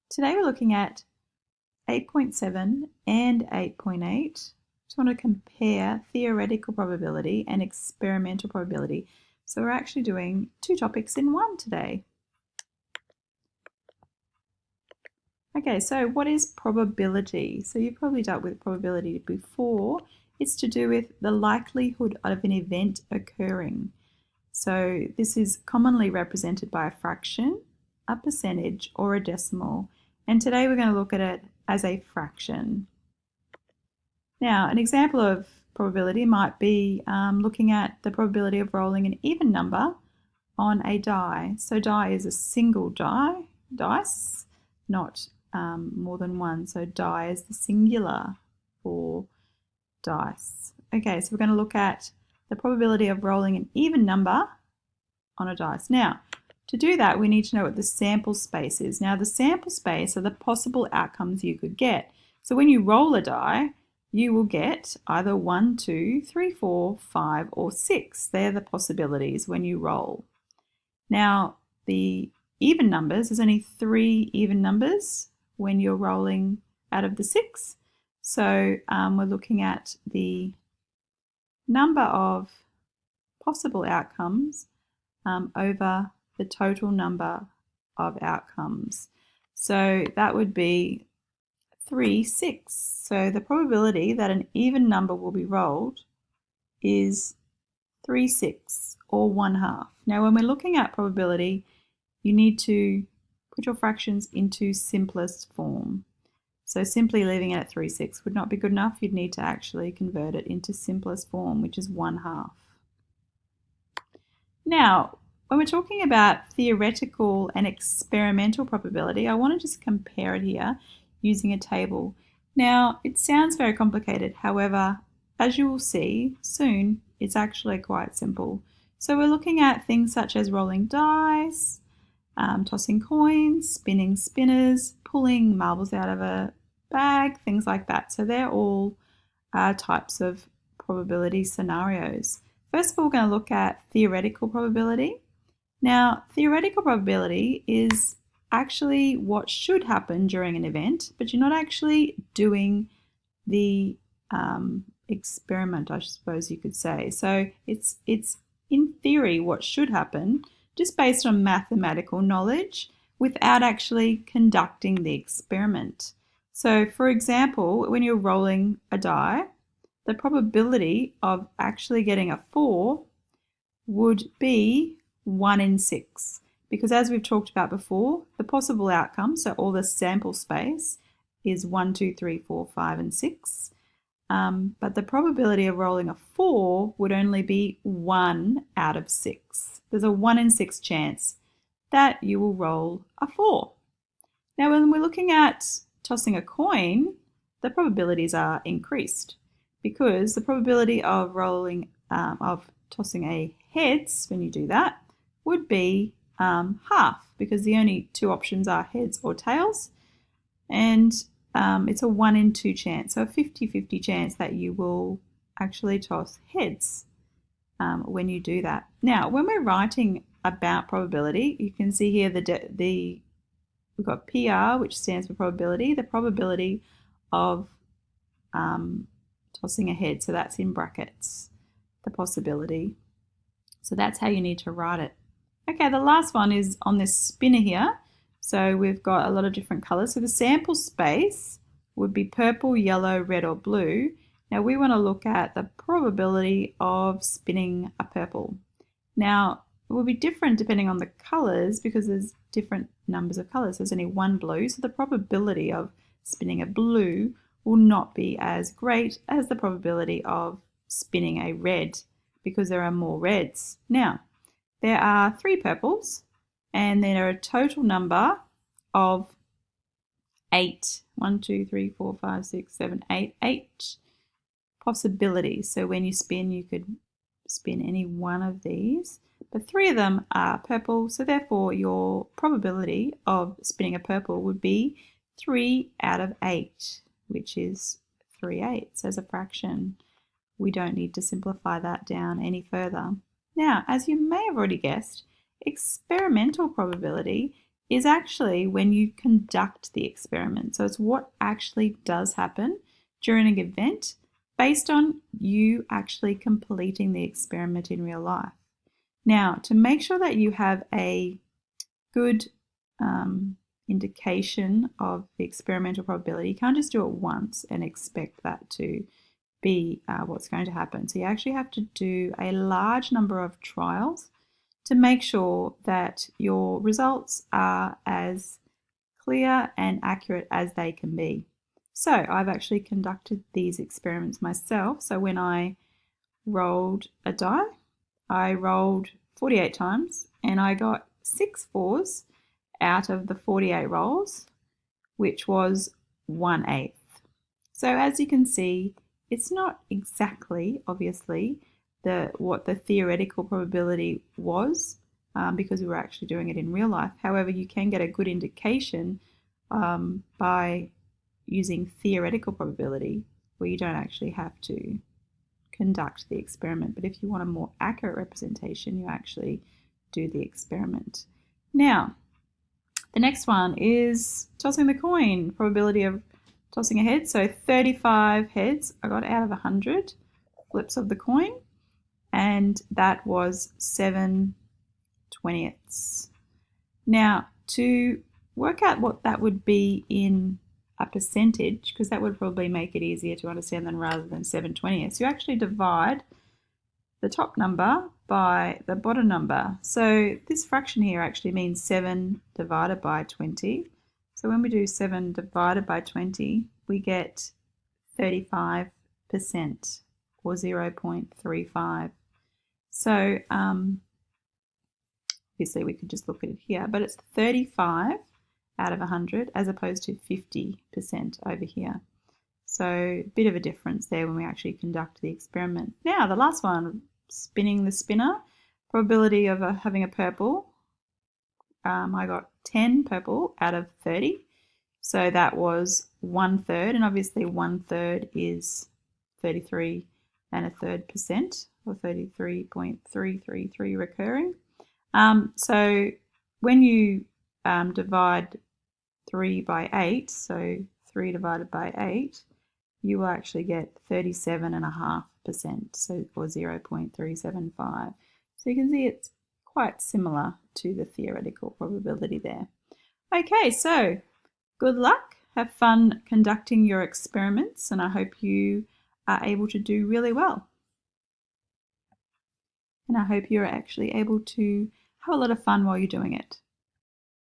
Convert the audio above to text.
Today we're looking at 8.7 and 8.8. Just want to compare theoretical probability and experimental probability. So we're actually doing two topics in one today. Okay, so what is probability? So you've probably dealt with probability before. It's to do with the likelihood of an event occurring. So this is commonly represented by a fraction, a percentage, or a decimal. And today we're going to look at it as a fraction. Now, an example of probability might be looking at the probability of rolling an even number on a die. So die is a single dice, not more than one. So die is the singular for dice. Okay, so we're going to look at the probability of rolling an even number on a dice. Now, to do that, we need to know what the sample space is. Now, the sample space are the possible outcomes you could get. So when you roll a die, you will get either 1, 2, 3, 4, 5, or 6. They're the possibilities when you roll. Now, the even numbers, there's only 3 even numbers when you're rolling out of the 6. So we're looking at the number of possible outcomes over the total number of outcomes. So that would be 3, 6. So the probability that an even number will be rolled is 3, 6, or 1/2. Now when we're looking at probability, you need to put your fractions into simplest form. So simply leaving it at 3, 6 would not be good enough. You'd need to actually convert it into simplest form, which is 1/2. Now, when we're talking about theoretical and experimental probability, I want to just compare it here using a table. Now, it sounds very complicated. However, as you will see soon, it's actually quite simple. So we're looking at things such as rolling dice, tossing coins, spinning spinners, pulling marbles out of a bag, things like that. So they're all types of probability scenarios. First of all, we're going to look at theoretical probability. Now, theoretical probability is actually what should happen during an event, but you're not actually doing the experiment, I suppose you could say. So it's in theory what should happen, just based on mathematical knowledge without actually conducting the experiment. So for example, when you're rolling a die, the probability of actually getting a 4 would be 1 in 6. Because as we've talked about before, the possible outcome, so all the sample space, is 1, 2, 3, 4, 5, and 6. But the probability of rolling a 4 would only be 1 out of 6. There's a 1 in 6 chance that you will roll a 4. Now, when we're looking at tossing a coin, the probabilities are increased because the probability of tossing a heads when you do that would be half, because the only two options are heads or tails, and it's a 1 in 2 chance, so a 50-50 chance that you will actually toss heads when you do that. Now, when we're writing about probability, you can see here we've got PR, which stands for probability, the probability of tossing a head, so that's in brackets, the possibility. So that's how you need to write it. Okay, the last one is on this spinner here. So we've got a lot of different colors. So the sample space would be purple, yellow, red, or blue. Now we want to look at the probability of spinning a purple. Now it will be different depending on the colors because there's different numbers of colors. There's only one blue, so the probability of spinning a blue will not be as great as the probability of spinning a red because there are more reds. Now, there are 3 purples and there are a total number of 8. 1, 2, 3, 4, 5, 6, 7, 8. 8 possibilities. So when you spin, you could spin any one of these, but 3 of them are purple, so therefore your probability of spinning a purple would be 3 out of 8, which is 3/8 as a fraction. We don't need to simplify that down any further. Now, as you may have already guessed, experimental probability is actually when you conduct the experiment. So it's what actually does happen during an event based on you actually completing the experiment in real life. Now, to make sure that you have a good indication of the experimental probability, you can't just do it once and expect that to be what's going to happen. So you actually have to do a large number of trials to make sure that your results are as clear and accurate as they can be. So I've actually conducted these experiments myself. So when I rolled a die, I rolled 48 times and I got 6 4s out of the 48 rolls, which was 1/8. So as you can see, it's not exactly, obviously, what the theoretical probability was because we were actually doing it in real life. However, you can get a good indication by using theoretical probability where you don't actually have to conduct the experiment. But if you want a more accurate representation, you actually do the experiment. Now, the next one is tossing the coin, probability of tossing a head. So 35 heads I got out of 100 flips of the coin, and that was 7/20. Now, to work out what that would be in a percentage, because that would probably make it easier to understand than rather than 7/20, you actually divide the top number by the bottom number. So this fraction here actually means 7 divided by 20. So when we do 7 divided by 20, we get 35% or 0.35. So obviously we could just look at it here, but it's 35 out of 100 as opposed to 50% over here. So a bit of a difference there when we actually conduct the experiment. Now the last one, spinning the spinner, probability of having a purple. I got 10 purple out of 30. So that was 1/3, and obviously 1/3 is 33 1/3%, or 33.333 recurring. So when you divide 3 by 8, so 3 divided by 8, you will actually get 37.5%, so or 0.375. So you can see it's quite similar to the theoretical probability there. Okay, so good luck. Have fun conducting your experiments, and I hope you are able to do really well. And I hope you're actually able to have a lot of fun while you're doing it.